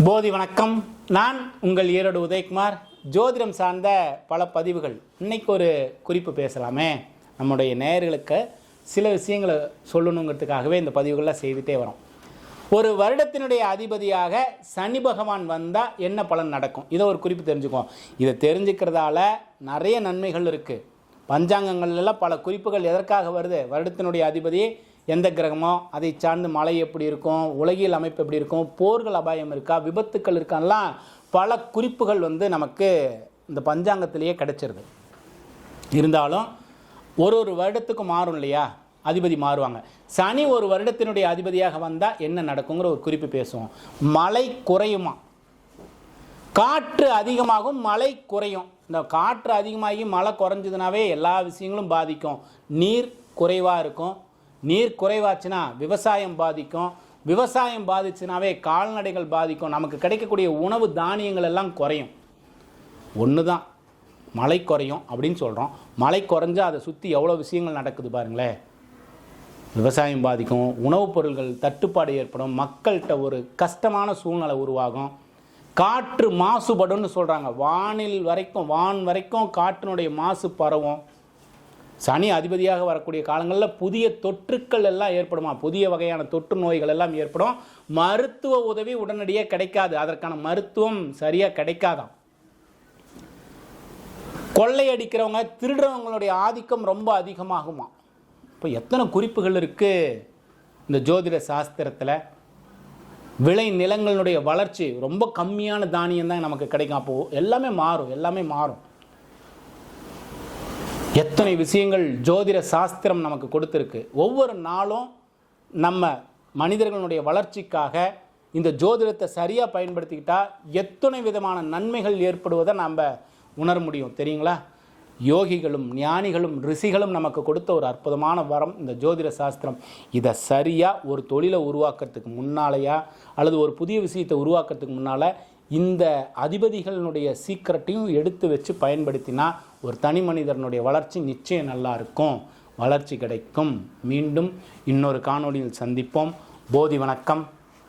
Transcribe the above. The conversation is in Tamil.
போதி வணக்கம். நான் உங்கள் ஈரோடு உதயகுமார். ஜோதிடம் சார்ந்த பல பதிவுகள். இன்னைக்கு ஒரு குறிப்பு பேசலாமே. நம்முடைய நேயர்களுக்கு சில விஷயங்களை சொல்லணுங்கிறதுக்காகவே இந்த பதிவுகள்லாம் செய்துகிட்டே வரோம். ஒரு வருடத்தினுடைய அதிபதியாக சனி பகவான் வந்தால் என்ன பலன் நடக்கும், இதை ஒரு குறிப்பு தெரிஞ்சுக்குவோம். இதை தெரிஞ்சுக்கிறதால நிறைய நன்மைகள் இருக்குது. பஞ்சாங்கங்கள்லாம் பல குறிப்புகள் எதற்காக வருது, வருடத்தினுடைய அதிபதி எந்த கிரகமோ அதை சார்ந்து மழை எப்படி இருக்கும், உலகியல் அமைப்பு எப்படி இருக்கும், போர்கள் அபாயம் இருக்கா, விபத்துக்கள் இருக்கான்லாம் பல குறிப்புகள் நமக்கு இந்த பஞ்சாங்கத்திலேயே கிடைச்சிருது. இருந்தாலும் ஒரு வருடத்துக்கு மாறும் இல்லையா, அதிபதி மாறுவாங்க. சனி ஒரு வருடத்தினுடைய அதிபதியாக வந்தால் என்ன நடக்குங்கிற ஒரு குறிப்பு பேசுவோம். மழை குறையுமா, காற்று அதிகமாகும், மழை குறையும். இந்த காற்று அதிகமாகி மழை குறைஞ்சதுனாவே எல்லா விஷயங்களும் பாதிக்கும். நீர் குறைவாக இருக்கும், நீர் குறைவாச்சுன்னா விவசாயம் பாதிக்கும், விவசாயம் பாதிச்சுனாவே கால்நடைகள் பாதிக்கும், நமக்கு கிடைக்கக்கூடிய உணவு தானியங்கள் எல்லாம் குறையும். ஒன்று தான் மழை குறையும் அப்படின்னு சொல்கிறோம். மழை குறைஞ்சால் அதை சுற்றி எவ்வளோ விஷயங்கள் நடக்குது பாருங்களேன். விவசாயம் பாதிக்கும், உணவுப் பொருட்கள் தட்டுப்பாடு ஏற்படும், மக்கள்கிட்ட ஒரு கஷ்டமான சூழ்நிலை உருவாகும். காற்று மாசுபடும்னு சொல்கிறாங்க. வான் வரைக்கும் காற்றினுடைய மாசு பரவும். சனி அதிபதியாக வரக்கூடிய காலங்களில் புதிய தொற்றுக்கள் எல்லாம் ஏற்படுமா, புதிய வகையான தொற்று நோய்கள் எல்லாம் ஏற்படும். மருத்துவ உதவி உடனடியாக கிடைக்காது, அதற்கான மருத்துவம் சரியாக கிடைக்காதான். கொள்ளையடிக்கிறவங்க திருடுறவங்களுடைய ஆதிக்கம் ரொம்ப அதிகமாகுமா. இப்போ எத்தனை குறிப்புகள் இருக்குது இந்த ஜோதிட சாஸ்திரத்தில். விளை நிலங்களுடைய வளர்ச்சி ரொம்ப கம்மியான தானியம் தான் நமக்கு கிடைக்கும். அப்போது எல்லாமே மாறும். எத்தனை விஷயங்கள் ஜோதிட சாஸ்திரம் நமக்கு கொடுத்துருக்கு. ஒவ்வொரு நாளும் நம்ம மனிதர்களுடைய வளர்ச்சிக்காக இந்த ஜோதிடத்தை சரியாக பயன்படுத்திக்கிட்டால் எத்தனை விதமான நன்மைகள் ஏற்படுவதை நம்ம உணர முடியும் தெரியுங்களா. யோகிகளும் ஞானிகளும் ரிஷிகளும் நமக்கு கொடுத்த ஒரு அற்புதமான வரம் இந்த ஜோதிட சாஸ்திரம். இதை சரியாக ஒரு தொழிலை உருவாக்குறதுக்கு முன்னாலேயா அல்லது ஒரு புதிய விஷயத்தை உருவாக்குறதுக்கு முன்னால் இந்த அதிபதிகளினுடைய சீக்கிரட்டையும் எடுத்து வச்சு பயன்படுத்தினா ஒரு தனி மனிதனுடைய வளர்ச்சி நிச்சயம் நல்லா இருக்கும், வளர்ச்சி கிடைக்கும். மீண்டும் இன்னொரு காணொளியில் சந்திப்போம். போதி வணக்கம்.